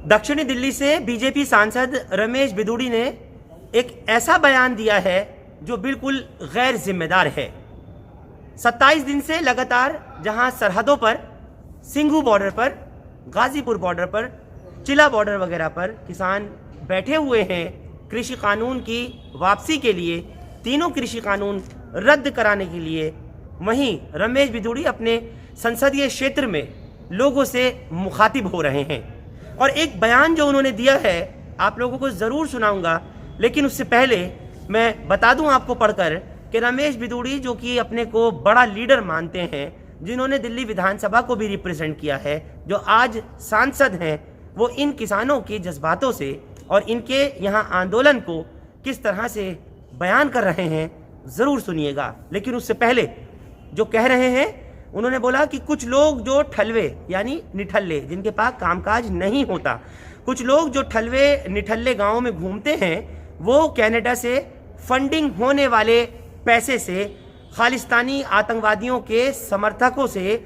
दक्षिणी दिल्ली से बीजेपी सांसद रमेश बिदूड़ी ने एक ऐसा बयान दिया है जो बिल्कुल गैर जिम्मेदार है। 27 दिन से लगातार जहां सरहदों पर, सिंघू बॉर्डर पर, गाजीपुर बॉर्डर पर, चिला बॉर्डर वगैरह पर किसान बैठे हुए हैं कृषि कानून की वापसी के लिए, तीनों कृषि कानून रद्द कराने के लिए, वहीं रमेश बिदूड़ी अपने संसदीय क्षेत्र में लोगों से मुखातिब हो रहे हैं। और एक बयान जो उन्होंने दिया है आप लोगों को ज़रूर सुनाऊंगा, लेकिन उससे पहले मैं बता दूं आपको पढ़कर कि रमेश बिदूड़ी जो कि अपने को बड़ा लीडर मानते हैं, जिन्होंने दिल्ली विधानसभा को भी रिप्रेजेंट किया है, जो आज सांसद हैं, वो इन किसानों के जज्बातों से और इनके यहाँ आंदोलन को किस तरह से बयान कर रहे हैं ज़रूर सुनिएगा। लेकिन उससे पहले जो कह रहे हैं, उन्होंने बोला कि कुछ लोग जो ठलवे यानी निठल्ले, जिनके पास कामकाज नहीं होता, कुछ लोग जो ठलवे निठल्ले गांवों में घूमते हैं, वो कनाडा से फंडिंग होने वाले पैसे से खालिस्तानी आतंकवादियों के समर्थकों से,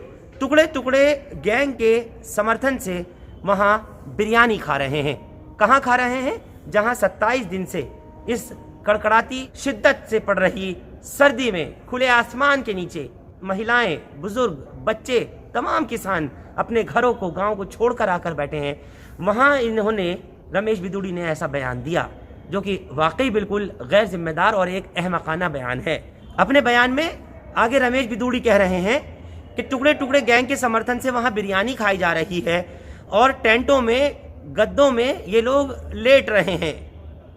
टुकड़े टुकड़े गैंग के समर्थन से वहाँ बिरयानी खा रहे हैं। कहाँ खा रहे हैं? जहाँ 27 दिन से इस कड़कड़ाती शिद्दत से पड़ रही सर्दी में खुले आसमान के नीचे महिलाएं, बुजुर्ग, बच्चे, तमाम किसान अपने घरों को, गांव को छोड़कर आकर बैठे हैं। वहां इन्होंने, रमेश बिदूड़ी ने ऐसा बयान दिया जो कि वाकई बिल्कुल गैर जिम्मेदार और एक अहमकाना बयान है। अपने बयान में आगे रमेश बिदूड़ी कह रहे हैं कि टुकड़े टुकड़े गैंग के समर्थन से वहां बिरयानी खाई जा रही है और टेंटों में, गद्दों में ये लोग लेट रहे हैं,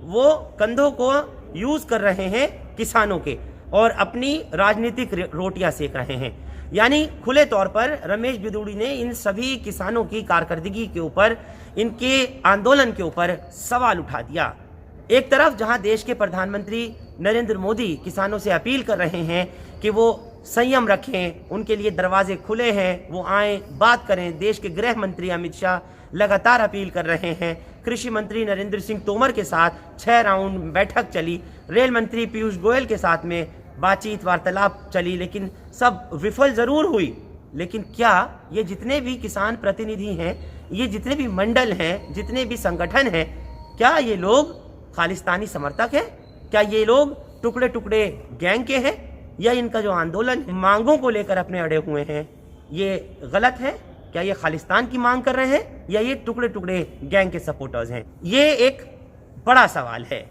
वो कंधों को यूज़ कर रहे हैं किसानों के और अपनी राजनीतिक रोटियां सेक रहे हैं। यानी खुले तौर पर रमेश बिदूड़ी ने इन सभी किसानों की कारकर्दगी के ऊपर, इनके आंदोलन के ऊपर सवाल उठा दिया। एक तरफ जहां देश के प्रधानमंत्री नरेंद्र मोदी किसानों से अपील कर रहे हैं कि वो संयम रखें, उनके लिए दरवाजे खुले हैं, वो आएँ, बात करें। देश के गृह मंत्री अमित शाह लगातार अपील कर रहे हैं। कृषि मंत्री नरेंद्र सिंह तोमर के साथ 6 राउंड बैठक चली, रेल मंत्री पीयूष गोयल के साथ में बातचीत, वार्तालाप चली, लेकिन सब विफल ज़रूर हुई। लेकिन क्या ये जितने भी किसान प्रतिनिधि हैं, ये जितने भी मंडल हैं, जितने भी संगठन हैं, क्या ये लोग खालिस्तानी समर्थक हैं? क्या ये लोग टुकड़े टुकड़े गैंग के हैं? या इनका जो आंदोलन मांगों को लेकर अपने अड़े हुए हैं, ये गलत है? क्या ये खालिस्तान की मांग कर रहे हैं या ये टुकड़े टुकड़े गैंग के सपोर्टर्स हैं? ये एक बड़ा सवाल है।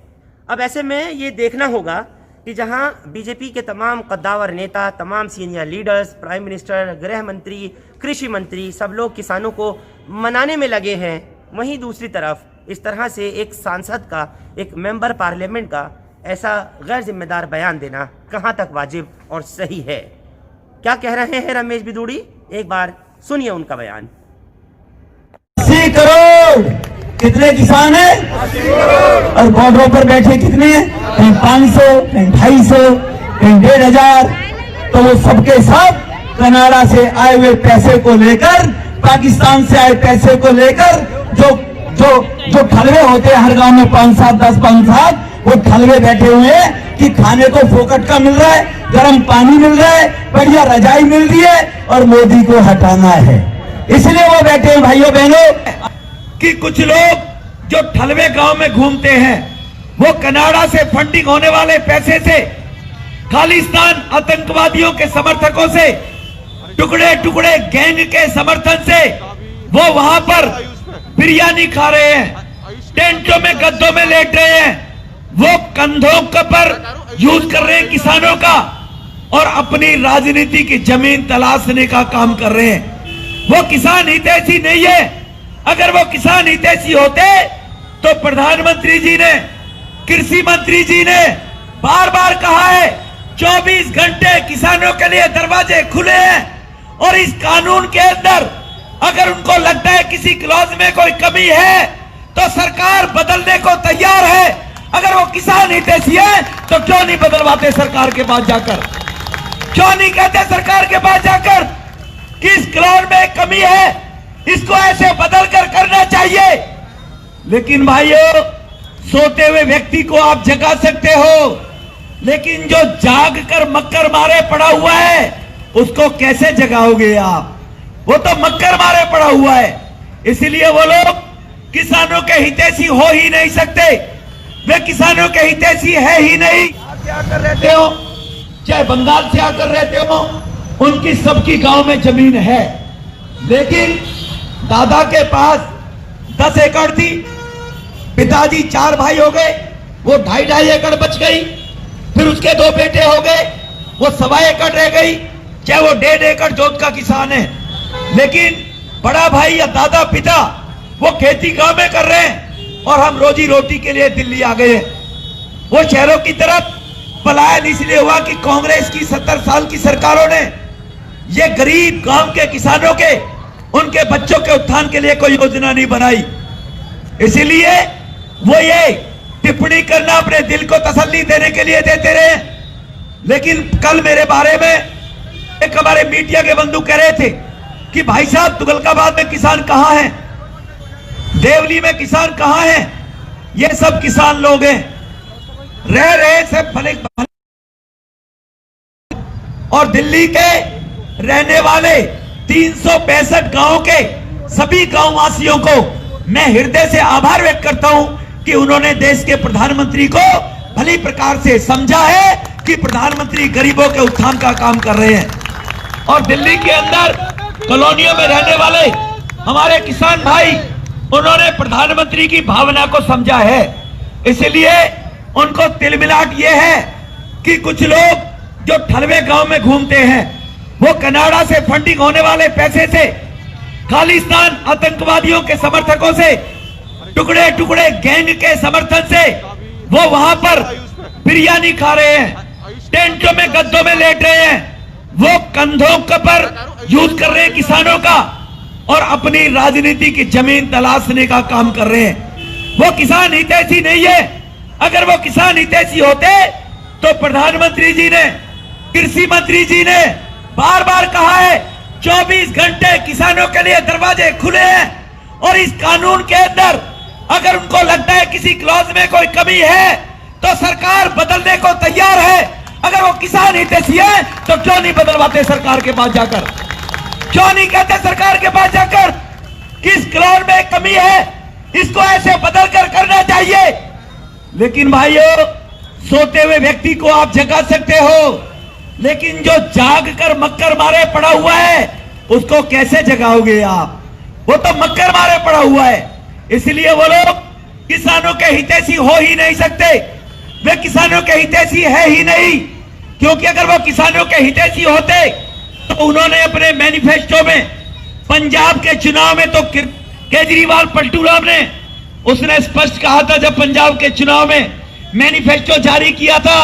अब ऐसे में ये देखना होगा कि जहां बीजेपी के तमाम कद्दावर नेता, तमाम सीनियर लीडर्स, प्राइम मिनिस्टर, गृह मंत्री, कृषि मंत्री, सब लोग किसानों को मनाने में लगे हैं, वहीं दूसरी तरफ इस तरह से एक सांसद का, एक मेंबर पार्लियामेंट का ऐसा गैर जिम्मेदार बयान देना कहाँ तक वाजिब और सही है? क्या कह रहे हैं रमेश बिदूड़ी? एक बार सुनिए उनका बयान। 80 करोड़ कितने किसान हैं और बॉर्डरों पर बैठे कितने हैं? कहीं 500, कहीं 250, कहीं 1500। तो वो सबके सब कनाडा से आए हुए पैसे को लेकर, पाकिस्तान से आए पैसे को लेकर, जो जो जो ठलवे होते हैं हर गांव में 5-7, 10-5-7, वो ठलवे बैठे हुए हैं कि खाने को फोकट का मिल रहा है, गर्म पानी मिल रहा है, बढ़िया रजाई मिल रही है और मोदी को हटाना है। इसलिए वो बैठे हैं भाइयों बहनों कि कुछ लोग जो ठलवे गांव में घूमते हैं, वो कनाडा से फंडिंग होने वाले पैसे से, खालिस्तान आतंकवादियों के समर्थकों से, टुकड़े टुकड़े गैंग के समर्थन से वो वहां पर बिरयानी खा रहे हैं, टेंटों में, गद्दों में लेट रहे हैं, वो कंधों पर यूज कर रहे हैं किसानों का और अपनी राजनीति की जमीन तलाशने का काम कर रहे हैं। वो किसान हितैषी नहीं है। अगर वो किसान हितैषी होते तो प्रधानमंत्री जी ने, कृषि मंत्री जी ने बार बार कहा है 24 घंटे किसानों के लिए दरवाजे खुले हैं और इस कानून के अंदर अगर उनको लगता है किसी क्लॉज में कोई कमी है तो सरकार बदलने को तैयार है। अगर वो किसान हितैषी है तो क्यों नहीं बदलवाते सरकार के पास जाकर? क्यों नहीं कहते सरकार के पास जाकर कि इस क्लॉज में कमी है, इसको ऐसे बदल कर करना चाहिए? लेकिन भाइयों, सोते हुए व्यक्ति को आप जगा सकते हो, लेकिन जो जाग कर मक्कर मारे पड़ा हुआ है उसको कैसे जगाओगे आप? वो तो मक्कर मारे पड़ा हुआ है। इसलिए वो लोग किसानों के हितैषी हो ही नहीं सकते, वे किसानों के हितैषी है ही नहीं। क्या कर रहते हो, चाहे बंगाल से आकर रहते हो, उनकी सबकी गांव में जमीन है, लेकिन दादा के पास 10 एकड़ थी, पिताजी 4 भाई हो गए, वो 2.5 एकड़ बच गई, फिर उसके 2 बेटे हो गए, वो 1.25 एकड़ रह गई, चाहे वो 1.5 एकड़ जोत का किसान है, लेकिन बड़ा भाई या दादा पिता वो खेती गांव में कर रहे हैं और हम रोजी रोटी के लिए दिल्ली आ गए हैं। वो शहरों की तरफ पलायन इसलिए हुआ कि कांग्रेस की 70 साल की सरकारों ने ये गरीब गांव के किसानों के, उनके बच्चों के उत्थान के लिए कोई योजना नहीं बनाई, इसीलिए वो ये टिप्पणी करना अपने दिल को तसल्ली देने के लिए देते रहे। लेकिन कल मेरे बारे में एक हमारे मीडिया के बंधु कह रहे थे कि भाई साहब तुगलकाबाद में किसान कहां हैं, देवली में किसान कहां हैं, ये सब किसान लोग हैं, रह रहे सब भले और दिल्ली के रहने वाले 365 गांव के सभी गांव वासियों को मैं हृदय से आभार व्यक्त करता हूं कि उन्होंने देश के प्रधानमंत्री को भली प्रकार से समझा है कि प्रधानमंत्री गरीबों के उत्थान का काम कर रहे हैं। और दिल्ली के अंदर कॉलोनियों में रहने वाले हमारे किसान भाई, उन्होंने प्रधानमंत्री की भावना को समझा है, इसलिए उनको तिलमिलाट ये है कि कुछ लोग जो ठलवे गांव में घूमते हैं, वो कनाडा से फंडिंग होने वाले पैसे से, खालिस्तान आतंकवादियों के समर्थकों से, टुकड़े टुकड़े गैंग के समर्थन से वो वहां पर बिरयानी खा रहे हैं, टेंटों में गद्दों में लेट रहे हैं, वो कंधों पर यूज कर रहे हैं किसानों का और अपनी राजनीति की जमीन तलाशने का काम कर रहे हैं। वो किसान हितैषी नहीं है। अगर वो किसान हितैषी होते तो प्रधानमंत्री जी ने, कृषि मंत्री जी ने बार बार कहा है 24 घंटे किसानों के लिए दरवाजे खुले हैं, और इस कानून के अंदर अगर उनको लगता है किसी क्लॉज में कोई कमी है तो सरकार बदलने को तैयार है। अगर वो किसान हितैषी है तो क्यों नहीं बदलवाते सरकार के पास जाकर, क्यों नहीं कहते सरकार के पास जाकर किस क्लॉज में कमी है, इसको ऐसे बदल कर करना चाहिए। लेकिन भाइयों, सोते हुए व्यक्ति को आप जगा सकते हो, लेकिन जो जाग कर मक्कर मारे पड़ा हुआ है उसको कैसे जगाओगे आप, वो तो मक्कर मारे पड़ा हुआ है। इसलिए वो लोग किसानों के हितैषी हो ही नहीं सकते, वे किसानों के हितैषी है ही नहीं, क्योंकि अगर वो किसानों के हितैषी होते तो उन्होंने अपने मैनिफेस्टो में, पंजाब के चुनाव में तो केजरीवाल पलटू राम ने, उसने स्पष्ट कहा था जब पंजाब के चुनाव में मैनिफेस्टो जारी किया था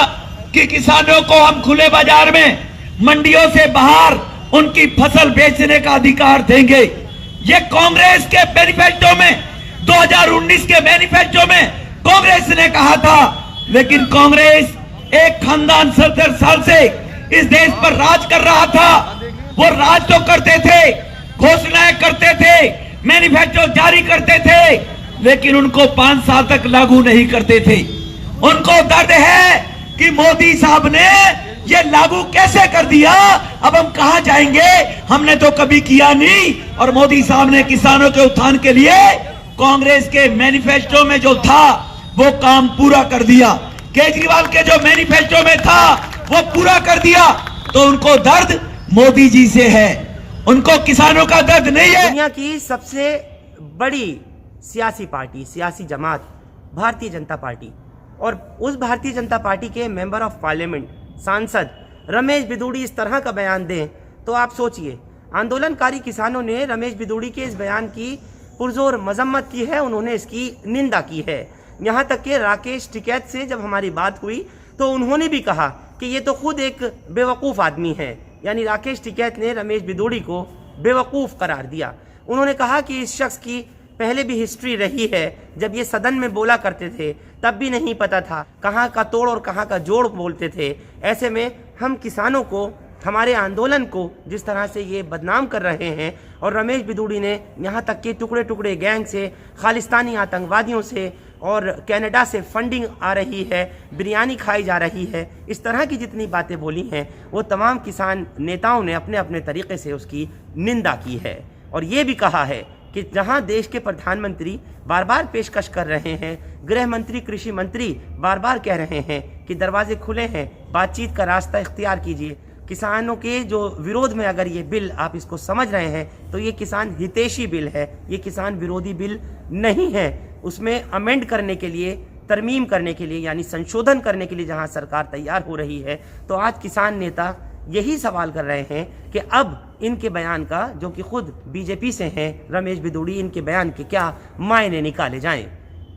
कि किसानों को हम खुले बाजार में, मंडियों से बाहर उनकी फसल बेचने का अधिकार देंगे। ये कांग्रेस के मैनिफेस्टो में, 2019 के मैनिफेस्टो में कांग्रेस ने कहा था, लेकिन कांग्रेस एक खानदान 70 साल से इस देश पर राज कर रहा था। वो राज तो करते थे, घोषणाएं करते थे, मैनिफेस्टो जारी करते थे, लेकिन उनको 5 साल तक लागू नहीं करते थे। उनको दर्द है कि मोदी साहब ने ये लागू कैसे कर दिया, अब हम कहां जाएंगे, हमने तो कभी किया नहीं। और मोदी साहब ने किसानों के उत्थान के लिए कांग्रेस के मैनिफेस्टो में जो था वो काम पूरा कर दिया, केजरीवाल के जो मैनिफेस्टो में था वो पूरा कर दिया। तो उनको दर्द मोदी जी से है, उनको किसानों का दर्द नहीं है। दुनिया की सबसे बड़ी सियासी पार्टी, सियासी जमात भारतीय जनता पार्टी, और उस भारतीय जनता पार्टी के मेंबर ऑफ पार्लियामेंट, सांसद रमेश बिदूड़ी इस तरह का बयान दें तो आप सोचिए। आंदोलनकारी किसानों ने रमेश बिदूड़ी के इस बयान की पुरजोर मजम्मत की है, उन्होंने इसकी निंदा की है। यहाँ तक कि राकेश टिकैत से जब हमारी बात हुई तो उन्होंने भी कहा कि ये तो खुद एक बेवकूफ़ आदमी है, यानी राकेश टिकैत ने रमेश बिदूड़ी को बेवकूफ़ करार दिया। उन्होंने कहा कि इस शख्स की पहले भी हिस्ट्री रही है, जब ये सदन में बोला करते थे तब भी नहीं पता था कहाँ का तोड़ और कहाँ का जोड़ बोलते थे। ऐसे में हम किसानों को, हमारे आंदोलन को जिस तरह से ये बदनाम कर रहे हैं, और रमेश बिदूड़ी ने यहाँ तक कि टुकड़े टुकड़े गैंग से, खालिस्तानी आतंकवादियों से और कनाडा से फंडिंग आ रही है, बिरयानी खाई जा रही है, इस तरह की जितनी बातें बोली हैं वो तमाम किसान नेताओं ने अपने अपने तरीके से उसकी निंदा की है। और ये भी कहा है कि जहां देश के प्रधानमंत्री बार बार पेशकश कर रहे हैं, गृह मंत्री, कृषि मंत्री बार बार कह रहे हैं कि दरवाजे खुले हैं, बातचीत का रास्ता इख्तियार कीजिए। किसानों के जो विरोध में अगर ये बिल आप इसको समझ रहे हैं तो ये किसान हितैषी बिल है, ये किसान विरोधी बिल नहीं है। उसमें अमेंड करने के लिए, तरमीम करने के लिए यानी संशोधन करने के लिए जहां सरकार तैयार हो रही है, तो आज किसान नेता यही सवाल कर रहे हैं कि अब इनके बयान का, जो कि खुद बीजेपी से हैं रमेश बिदूड़ी, इनके बयान के क्या मायने निकाले जाएं।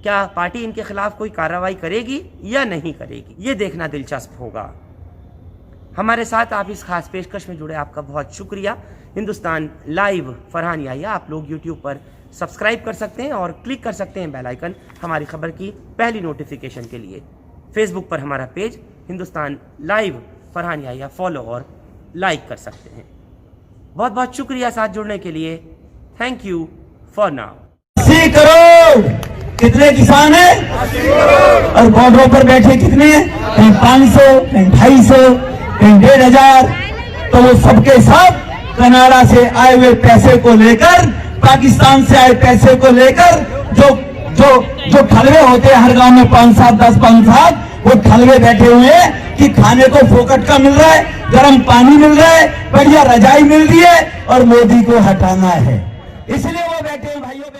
क्या पार्टी इनके खिलाफ कोई कार्रवाई करेगी या नहीं करेगी, ये देखना दिलचस्प होगा। हमारे साथ आप इस खास पेशकश में जुड़े आपका बहुत शुक्रिया। हिंदुस्तान लाइव फरहान याहिया आप लोग यूट्यूब पर सब्सक्राइब कर सकते हैं और क्लिक कर सकते हैं बेल आइकन हमारी खबर की पहली नोटिफिकेशन के लिए। फेसबुक पर हमारा page Hindustan live Farhan Yahiya follow और लाइक कर सकते हैं। बहुत बहुत शुक्रिया साथ जुड़ने के लिए। Thank you for now. 80 crore कितने किसान हैं और बॉर्डरों पर बैठे कितने हैं? कहीं 500, कहीं 250, कहीं 1500। तो वो सबके सब कनाडा से आए हुए पैसे को लेकर, पाकिस्तान से आए पैसे को लेकर जो जो जो ठलवे होते हैं हर गांव में 5-7, 10-5-7, वो ठलवे बैठे हुए हैं कि खाने को फोकट का मिल रहा है, गर्म पानी मिल रहा है, बढ़िया रजाई मिल रही है और मोदी को हटाना है, इसलिए वो बैठे हैं भाइयों।